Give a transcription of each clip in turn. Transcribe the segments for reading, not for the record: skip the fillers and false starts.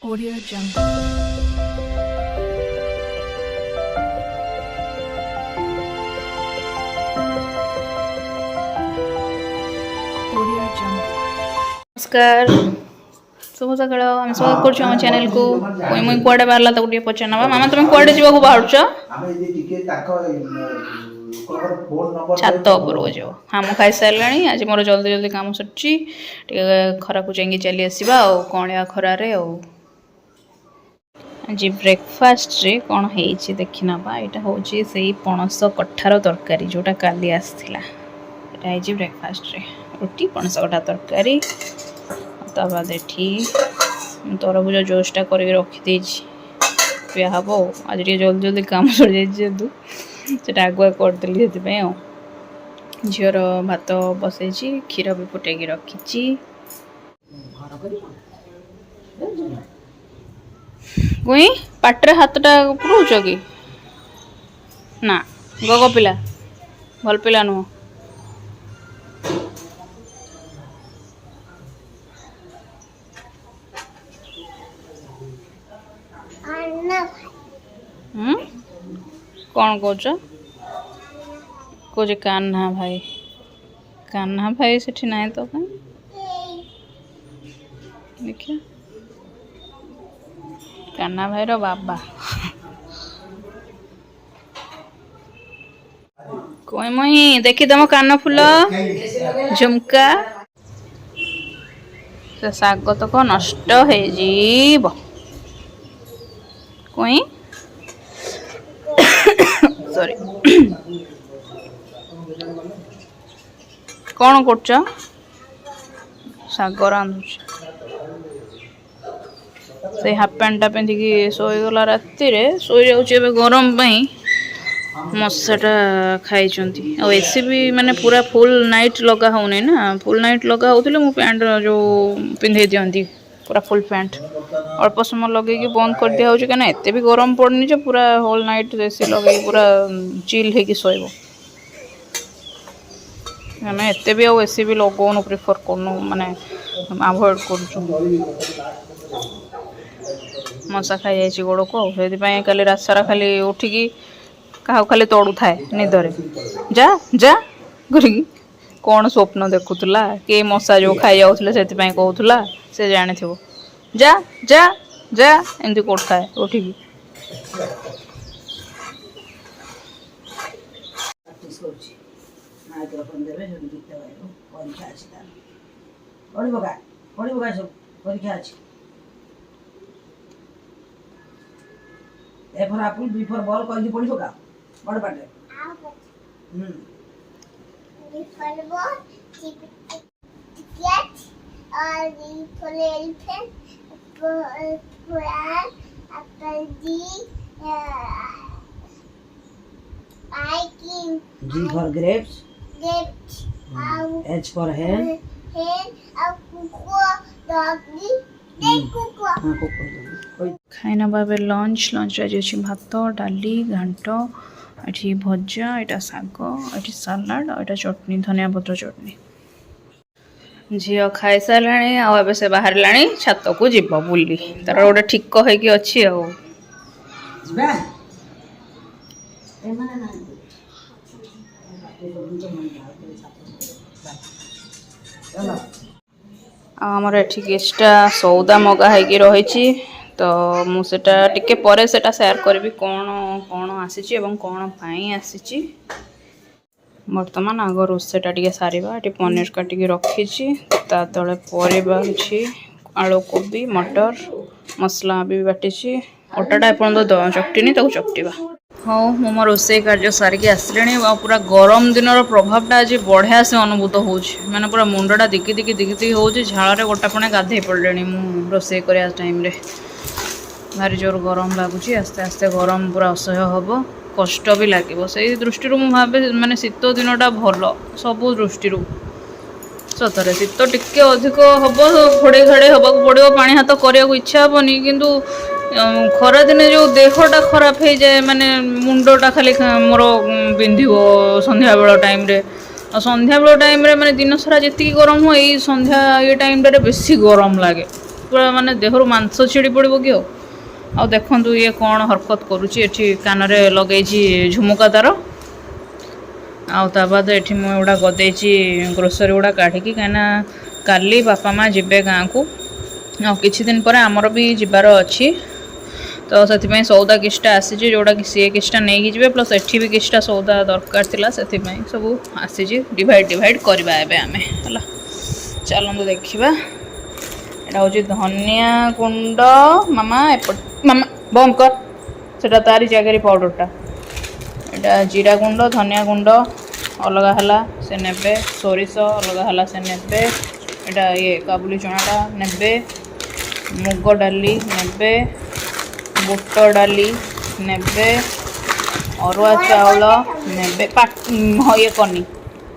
Audio Jungle. Audio Jungle. नमस्कार शुभ सकाळ आम स्वागत करछु हम चैनल को कोई मुई कुआडे बाहरला त गुटिए पचारनबा मामा तुम कुआडे जीवा को बाहरछ छात ऊपर जाओ हम खाई सारलाणी आज मोर जल्दी जल्दी काम सरछि खरा को चेंगी चली आसीबा और कोणिया खरा रे आज ब्रेकफास्ट रे कोन हेछि देखिनबा एटा होछि सेही पणस कठार तरकारी जोटा काली आस्थिला एटा हेछि ब्रेकफास्ट रे रोटी पणस कठा तरकारी ता बाद एठी तरबुज जोशटा करके रखी देछि पिया हबो आज रे जल्दी जल्दी काम सर जाय जेदु सेटा आगुआ कर देली हेति पे झियर भात बसैछि क्षीर भी फुटेकी रखिछि कोई पाटरे हाथटा पुरौछ कि ना गग पिला भल पिला नु कौन कौच कौच कान्हा भाई सेठी ना तो कहीं देखिए कान्हा भाई रो बाबा कोई मही देखी तुम कान फुल झुमका से शाग तक नष्ट हो जीव कोई सॉरी कौन करछ शाग रांधुछ से हाफ पैंट टा पिंधिकी सोई गला राति रे सोई जाउछ एबे गरम पई मशाटा खाई और एसी भी माने पूरा फुल नाइट लगा होने ना फुल नाइट लगा होतिले मु पैंट जो पिंधे दियंती पूरा फुल पैंट अल्प समय लगे कि बंद कर दिया होछ कना एते भी गरम पड़नी जे पूरा होल नाइट एसी लगे पूरा चिल हे कि सोइबो माने एते भी आ एसी भी लगोनो प्रेफर करनो माने अवॉइड करछु मशा खाई जाइए गोड़ को से खाली रात सारा खाली उठिकी क्या खाली तड़ू थाए निदरे जा जा करी कौन स्वप्न देखुला के मशा जो खाई जाऊला से कहूला से जानी थो जा जा जा एमती कर उठिकी A for apple, B for ball, कौन सी पढ़ी होगा? बड़ पाटे। B for ball, C for cat, D for elephant, for apple, D, hiking. G for grapes, Grapes, H for hen, cuckoo, doggy, cuckoo. हाँ कुकुर। खाइना बाबे लंच आज अच्छी भात डाली घांट ये भजा यहाँ शाग ये सालाड और यहाँ चटनी धनिया पत्र चटनी झी खाई सारे से बाहर ला छात को जीव बुली तार गोटे ठीक है अच्छी आमर एठी गेस्टा सौदा मगा है रही तो मुझेटा टिके परे सेटा शेयर करी कौन कौन आसी एवं कौन पाई आसी बर्तमान आग रोसेटा टिके सारिबा ये पनीर काटिकी रखी ता तले परिबा अछि आलू कोबी मटर मसला भी बाटी अटाटा एपर्यंत चकटिनी ताको चकटिबा हाँ मो मो रोसे कार्य सारिकी आसले पूरा गरम दिन प्रभावटा आज बढ़िया से अनुभूत हो माने पूरा मुंडटा दिकी दिकी हो झाड़े गोटापणे गाधे पड़े मु रोसे कर टाइम रे भारी जोर गरम लगुच आस्ते आस्ते गरम पूरा असह्य हम कष्ट भी लगे से दृष्टि मु भावे माने शीत दिनटा भल सबू दृष्टि सतरे शीत टिके अधिक हम घोड़े घाड़े हवा पड़ो पानी हाथ करने को इच्छा हेनी किंतु खरा दिने जो देहटा खराब हो जाए माने मुंडटा खाली मोर बिंधिव संध्या बेल टाइम रे संध्या बेल टाइम रे माने दिन सारा जी गरम हो यही संध्या ये टाइम रे बेसी गरम लगे पूरा माने देहरु मांस छिड़ी पड़ो कि आ देखु ये कौन हरकत करुच्ची एठी कानरे लगे झुमुका तार बाद एठी मुझा गदे ग्रोसरी गुड़ा काढ़िकी कहीं काली बापा माँ जीवे गाँ को किछि दिन पर आमर भी जीवार अच्छी तो से सौदा किछटा आसी जोड़ा कि सी किछटा नहीं जी प्लस एठी भी किछटा सौदा दरकार थिला से सब आसी डिवाइड डिवाइड करवा एबे आमे हला चलंतु देखिबा एटा होची धनिया गुंड मामा एपट मामा बंद कर सेटा तारी जगह पाउडरटा एटा जीरा गुंड धनिया गुंड अलग हला से नेबे सोरिष अलग हला से नेबे एटा ये काबुली चनाटा नेबे मुग डाली नेबे बुट डाली नेबे अरुआ चाउल नेबे ये कनी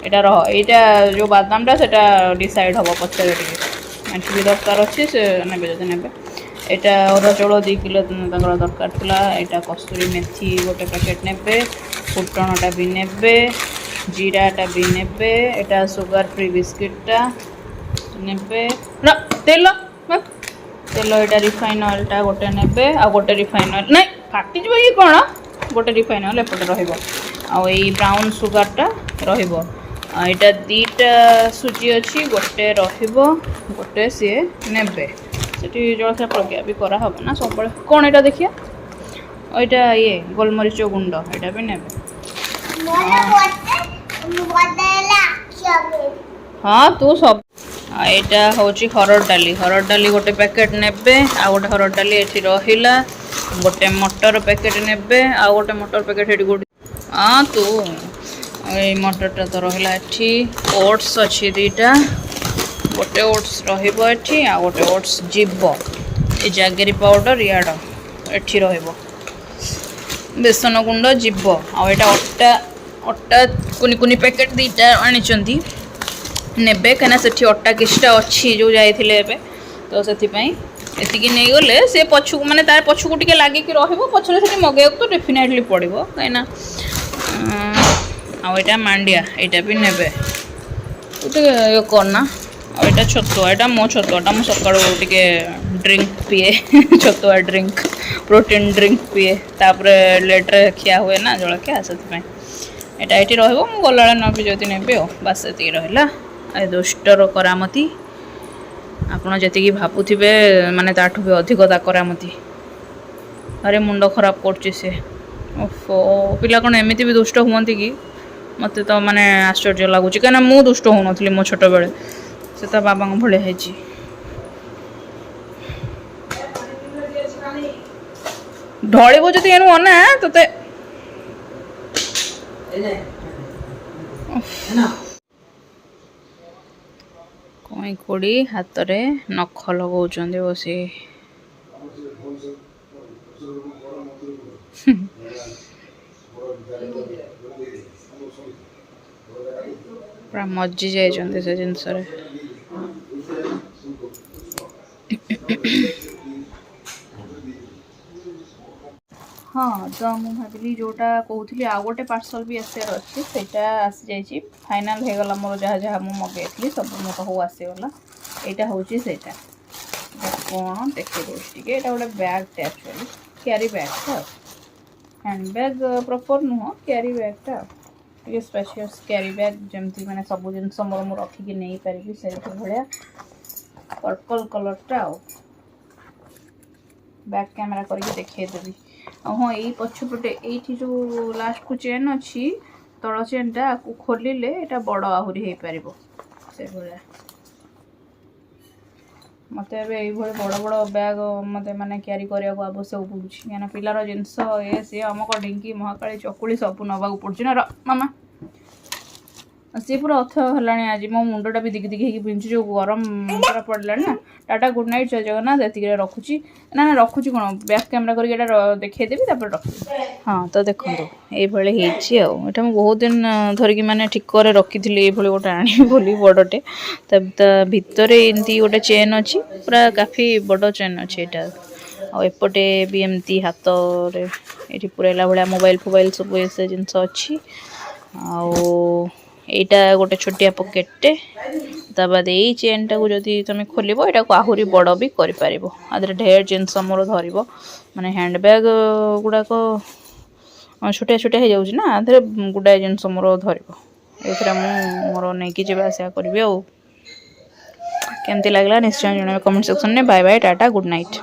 एटा रह एटा जो बादामटा सेटा डिसाइड हम पचारे टी भी दरकार अच्छे से नेबे जब नेबे एटा अरुआ चाउल 2 किलो दरकार थिला एटा कस्तूरी मेथी गोटे पैकेट नेबे फुटणटा भी नेबे जीराटा भी नेबे एटा सुगर फ्री बिस्किटटा नेबे तेल तेल एटा रिफाइन ऑयलटा गोटे नेबे आ गोटे रिफाइन ऑयल नहीं फाटी जो ये कौन गोटे रिफाइन ऑयल एपटे रहिबो आ ये ब्राउन सुगरटा रहिबो एटा 2टा सुजी अच्छी गोटे रहिबो गोटे सी नेबे सेठी जलखिया प्रक्रिया भी करा हबो ना सब कौन एटा देखिया एटा ये गोलमरीच गुंड एटा भी नेबे हाँ तू सब एटा होची हरड़ डाली गोटे पैकेट नेबे आ गोटे हरड़ डाली एठी रहिला गोटे मटर पैकेट नेबे आ गोटे मटर पैकेट एठी गोटे हाँ तू ए मटरटा तो रहिला एठी ओट्स अच्छी 2टा गोटे ओट्स रहिबो एठी आ गोटे ओट्स जीवो ए जागरी पाउडर याड एठी रहिबो बेसन गुंड जीवो आ एटा अट्टा कुनी कुनी पैकेट 2टा आनिचंती नेबे कहीं से अट्टा किछटा अच्छी जो जाइए तो से एतिकी नहीं गले से पछू माने तार पछू को टिके लागे कि रहबो पछले से मगे तो डेफिनेटली पड़िबो कहिना आ एटा मांडिया एटा भी नेबे तो यो करना आ एटा छतुआ एटा मो छतुआटा मो सकाळो टिके ड्रिंक पिए छतुआ ड्रिंक प्रोटीन ड्रिंक पिए तापर लेट रे खिया हुए ना जळखिया से एटा एटी रहबो मो गलाळे न पि जति नेबे ओ बस एति रहला ए दुष्टर करामती आपण जति भावुवे माने ताठू भी अधिक ता करामती अरे मुंड खराब करछि से ओफो पिला कौन एमती भी दुष्ट हुअंती कि मत तो माने आश्चर्य लगुच कहीं मु दुष्ट हो नी मो छोट बेले से तो बाबा भाया है ढलिबो जति एनु अना तते कई कोड़ी हाथ में नख लगाउछन बसी पूरा मज्जी जाइछन से जिनस हाँ तो मुझे भाविली जोटा कहूली आउ गोटे पार्सल भी आसार अच्छी से आसी जाइए फाइनाल हो गला मोर जहाँ जहाँ मुझे मगेली सब मो पाक आसीगला यहाँ हूँ से कौन देखिए दूसरी यहाँ गोटे बैगटे एक्चुअली क्यारी बैगटा हैंड बैग प्रॉपर नुह क्यारी बैगटा टे स्पेशियस क्यारी बैग जमती मैंने सब जिन मोर मुझे रखिकी नहीं पारि से भाया पर्पल कलरटा बैक कैमेरा करके देखदेवी हाँ यही पछपटे ये जो लास्ट को चेन अच्छी तल चेनटा खोलिले यहाँ बड़ आहरी हो पार से भाया मत बड़ बड़ बैग मत माने क्यारी करने को आवश्यक पड़ुछि क्या पिलार जिनस ये सी अमक ढिंकी महाकाली चकुली सब नवा पड़ुछि ना मामा सी पूरा अथ है आज मो मुंडा भी दिखी दिखी पिंधु जो गरम पूरा पड़ा ना टाटा गुड नाइट जय जगन्नाथ ये रखुची ना ना रखुची कौन बैक कैमेरा करके देखदेवी रखी हाँ तो देखो ये मुझे बहुत दिन धरिकी मैंने ठीक कर रखी ये गोटे आनी बोली बड़टे भितर एमती गोटे चेन अच्छी पूरा काफी बड़ चेन अच्छी यहाँ एपटे भी एमती हाथ ये पुरेला भाया मोबाइल फोबाइल सब ऐसे जिनस अच्छी এইটা गोटे छोटिया पॉकेटटे ता बाद यही चेन टाक जदि तुम खोल यहाँ आहरी बड़ भी कर ढेर जिनस मोर धर माने हैंडबैग गुड़ाक छोटिया छोटिया हो जाऊँ ना आधे गुड़ाए जिनस मोर धर ये मोर नहीं जावा आसा करी केमती लगला निश्चय जन कमेंट सेक्शन में। Bye bye ta-ta good night.